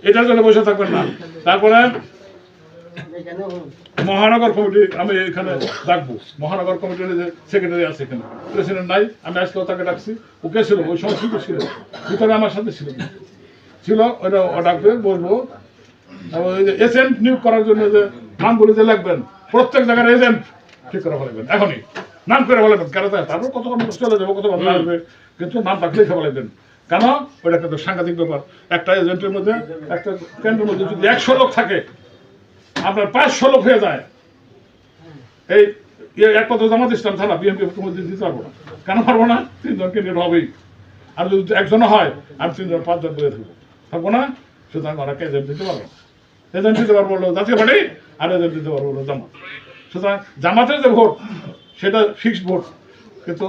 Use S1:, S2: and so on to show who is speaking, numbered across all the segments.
S1: এটার জন্য বসে থাকবেন না। তারপরে মহানগর কমিটি আমি এখানে ডাকবো, মহানগর কমিটির যে সেক্রেটারি আছে এখানে, প্রেসিডেন্ট নাই, আমি আজকেও তাকে ডাকছি। ওকে ছিল ওই সময় ঠিক ছিল, ভিতরে আমার সাথে ছিল ওইটা ডাকবে বলবো। ওই যে এজেন্ট নিয়োগ করার জন্য যে নামগুলি যে লাগবেন, প্রত্যেক জায়গার এজেন্ট ঠিক করে বলবেন, এখনই নাম করে বলবেন। কেন তারপর কত চলে যাবো, কত ভালো আসবে, কিন্তু নামটা লিখে বলবেন। কেন ওইটা কিন্তু সাংঘাতিক ব্যাপার। একটা এজেন্টের মধ্যে, একটা কেন্দ্রের মধ্যে যদি 100 লোক থাকে, আপনার 500 লোক হয়ে যায়, এই একমাত্র জামাত ইসলাম ছাড়া বিএনপি মধ্যে দিতে পারবো না। কেন পারবো না? 3 জন ক্যান্ডিডেট হবেই। আর যদি একজন হয়, আমি 3 জন 5 জন বলে থাকবো না। সুতরাং ওনাকে এজেন্ট দিতে পারবো না। এজেন্ট দিতে পারবো হলো জাতীয় পার্টি, আর এজেন্ট দিতে পারবো হলো জামাত। সুতরাং জামাতের যে ভোট, সেটা ফিক্সড ভোট, কিন্তু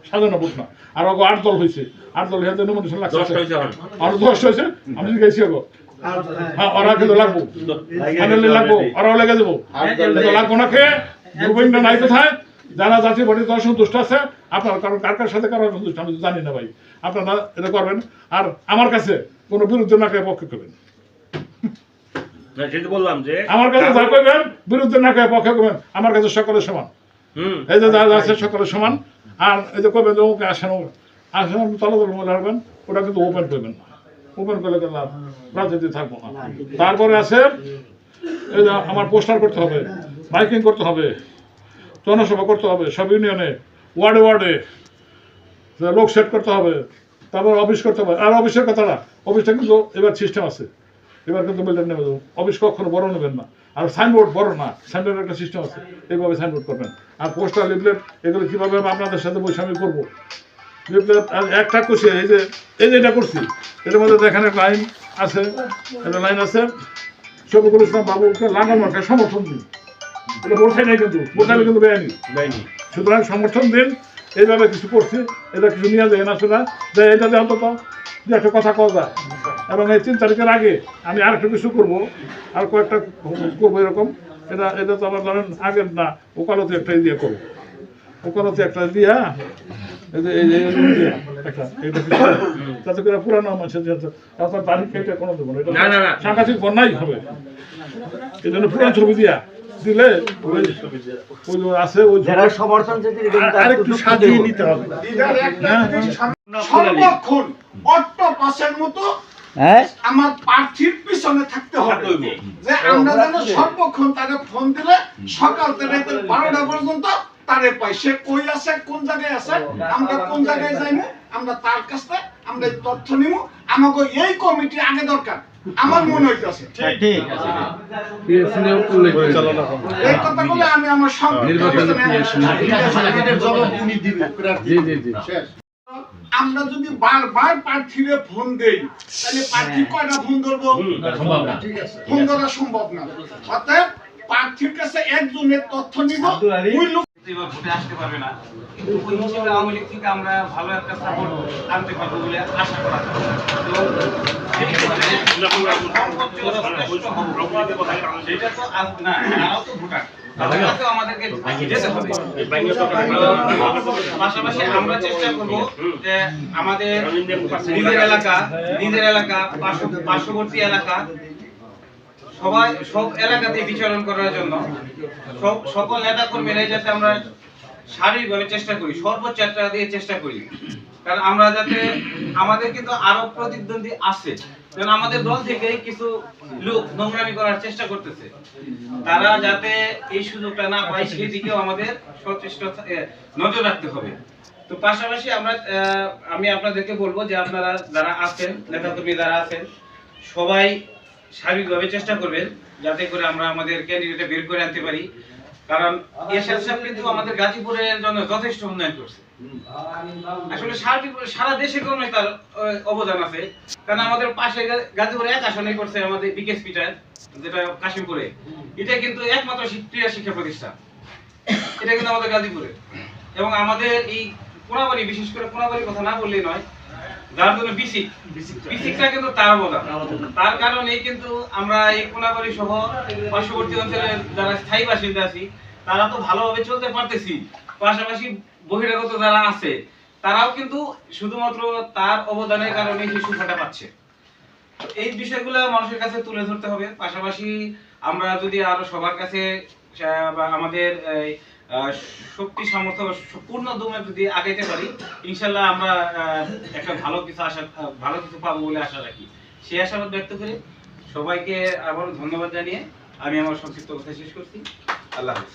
S1: সাজানো ভোট না। আর 8 দল হয়েছে, 8 দল হয়ে নমিনেশন লাগছে, আরো 10 হয়েছে। আমি গেছি হ্যাঁ, ওরা কিন্তু লাগবো, লাগবো, ওরাও লেগে দেবো, লাগবো না। খেয়ে গোবিন্দ নাই কোথায়? যারা জাতীয় পার্টিতে অসন্তুষ্ট আছে, আপনার কারণ কার সাথে কারো অসন্তুষ্ট আমি জানি না ভাই, আপনারা এটা করবেন। আর আমার কাছে কোনো বিরুদ্ধে না খেয়ে পক্ষে করবেন,
S2: বললাম যে
S1: আমার কাছে যা করবেন বিরুদ্ধে না খেয়ে পক্ষে করবেন। আমার কাছে সকলের সমান, এই যে যারা আছে সকলের সমান। আর এই যে করবেন যে ওকে আসেন তলাতল মনে রাখবেন, ওটা কিন্তু ওপেন করবেন না। ওপেন করলে লাভ, রাজনীতি থাকবো না। তারপরে আছে এই যে আমার পোস্টার করতে হবে, মাইকিং করতে হবে, জনসভা করতে হবে, সব ইউনিয়নে, ওয়ার্ডে ওয়ার্ডে লোক সেট করতে হবে, তারপর অফিস করতে হবে। আর অফিসের কথাটা, অফিসটা কিন্তু এবার সিস্টেম আছে, এবার কিন্তু মিল্টন নেবে দেবো। অফিস কখনো বড় নেবেন না। আর সাইনবোর্ড বড় না, সাইনবোর্ডের একটা সিস্টেম আছে, এইভাবে সাইনবোর্ড করবেন। আর পোস্টার লিফলেট এগুলো কীভাবে আপনাদের সাথে বসে আমি করবো। লিফলেট একটা করছি, এই যে এটা করছি, এটার মধ্যে দেখেন একটা লাইন আছে, একটা লাইন আছে, শফিকুল ইসলাম বাবুকে লাগানো মার্কায় সমর্থন দিন। এটা বলছে নাই, কিন্তু বোঝালে কিন্তু বেআইনি। সুতরাং সমর্থন দিন, এইভাবে কিছু করছি। এটা কিছু নিয়ে যায় না শোনা যে এটাতে অন্তত যে একটা কথা কওয়া যায়। এবং এই 3 তারিখের আগে আমি আর একটু কিছু করবো, আর কয়েকটা করবো এরকম। এটা তো আমার ধরেন আগের না, ওকালতি একটা দিয়ে করবো, ওকালতি একটা দিয়া তাতে করে পুরানো মানুষের আপনার তারিখ এটা কোনো দেবো না, এটা সাংঘাতিক বন্যাই হবে। এই জন্য পুরান ছবি দিয়া দিলে আছে, ওই
S3: সমর্থন
S1: আরেকটু সাজিয়ে নিতে হবে।
S4: সর্বক্ষণ 8% মতো আমার প্রার্থীর পিছনে থাকতে হবে, যে আমরা যেন সর্বক্ষণ তাকে ফোন দিলে সকাল থেকে 12টা পর্যন্ত তারে পাই, সে কই আছে, কোন জায়গায় আছে, আমরা কোন জায়গায় যাইবো, আমরা তার কাছে আমরা তথ্য নিব। আমাকে এই কমিটি আগে দরকার, আমার মনে হইতেছে। এই কথাগুলো আমি আমার আমরা যদি বারবার প্রার্থীরে ফোন দেই, তাহলে প্রার্থী কয়টা ফোন ধরবো? ফোন ধরা সম্ভব না। অতএব প্রার্থীর কাছে একজনের তথ্য নিব, ওই লোক
S5: ভোটে আসতে পারবে না। ওই হিসেবে আওয়ামী লীগ থেকে আমরা ভালো একটা সাপোর্ট আনতে পারবো বলে আশা করা পাশাপাশি আমরা চেষ্টা করবো যে আমাদের নিজের এলাকা পার্শ্ববর্তী এলাকা সব এলাকাতে বিচরণ করার জন্য সকল নেতা কর্মীরাই যাতে আমরা শারীরিকভাবে চেষ্টা করি, সর্বোচ্চ চেষ্টা দিয়ে চেষ্টা করি। কারণ আমরা যাতে আমাদের কিন্তু আরো প্রতিদ্বন্দ্বী আছে, কারণ আমাদের দল থেকে কিছু লোক নোংরামি করার চেষ্টা করতেছে, তারা যাতে এই সুযোগটা না পায় সেই দিকেও আমাদের সচেষ্ট নজর রাখতে হবে। তো পাশাপাশি আমি আপনাদেরকে বলবো যে আপনারা যারা আছেন, নেতাকর্মী যারা আছেন, সবাই শারীরিকভাবে চেষ্টা করবেন যাতে করে আমরা আমাদের ক্যান্ডিডেটে বের করে আনতে পারি। কারণ এরশাদ সাহেব কিন্তু আমাদের গাজীপুরের জন্য যথেষ্ট উন্নয়ন করছে। আসলে সারা দেশে কোনো তার অবদান আছে, কারণ আমাদের পাশে গাজীপুরে 1 আসনে করছে আমাদের বিকেএসপিটা, যেটা কাশিমপুরে, এটা কিন্তু একমাত্র ক্রীড়া শিক্ষা প্রতিষ্ঠান, এটা কিন্তু আমাদের গাজীপুরে। এবং আমাদের এই কোনাবাড়ি, বিশেষ করে কোনাবাড়ির কথা না বললেই নয়, যার জন্য বিসিকটা কিন্তু তার অবদান। তার কারণেই কিন্তু আমরা এই কোনাবাড়ি সহ পার্শ্ববর্তী অঞ্চলের যারা স্থায়ী বাসিন্দা আছি, তারা তো ভালোভাবে চলতে পারতেছি। পাশাপাশি বহিরাগত যারা আছে, তারাও কিন্তু শুধুমাত্র তার অবদানের কারণে সেই সুফলটা পাচ্ছে। এই বিষয়গুলো মানুষের কাছে তুলে ধরতে হবে। পাশাপাশি আমরা যদি আরো সবার কাছে বা আমাদের শক্তি সামর্থ্য পূর্ণ দমে যদি আগাইতে পারি, ইনশাল্লাহ আমরা একটা ভালো কিছু পাবো বলে আশা রাখি। সেই আশাবাদ ব্যক্ত করে সবাইকে আবার ধন্যবাদ জানিয়ে আমি আমার সংক্ষিপ্ত কথা শেষ করছি। আল্লাহ হাফেজ।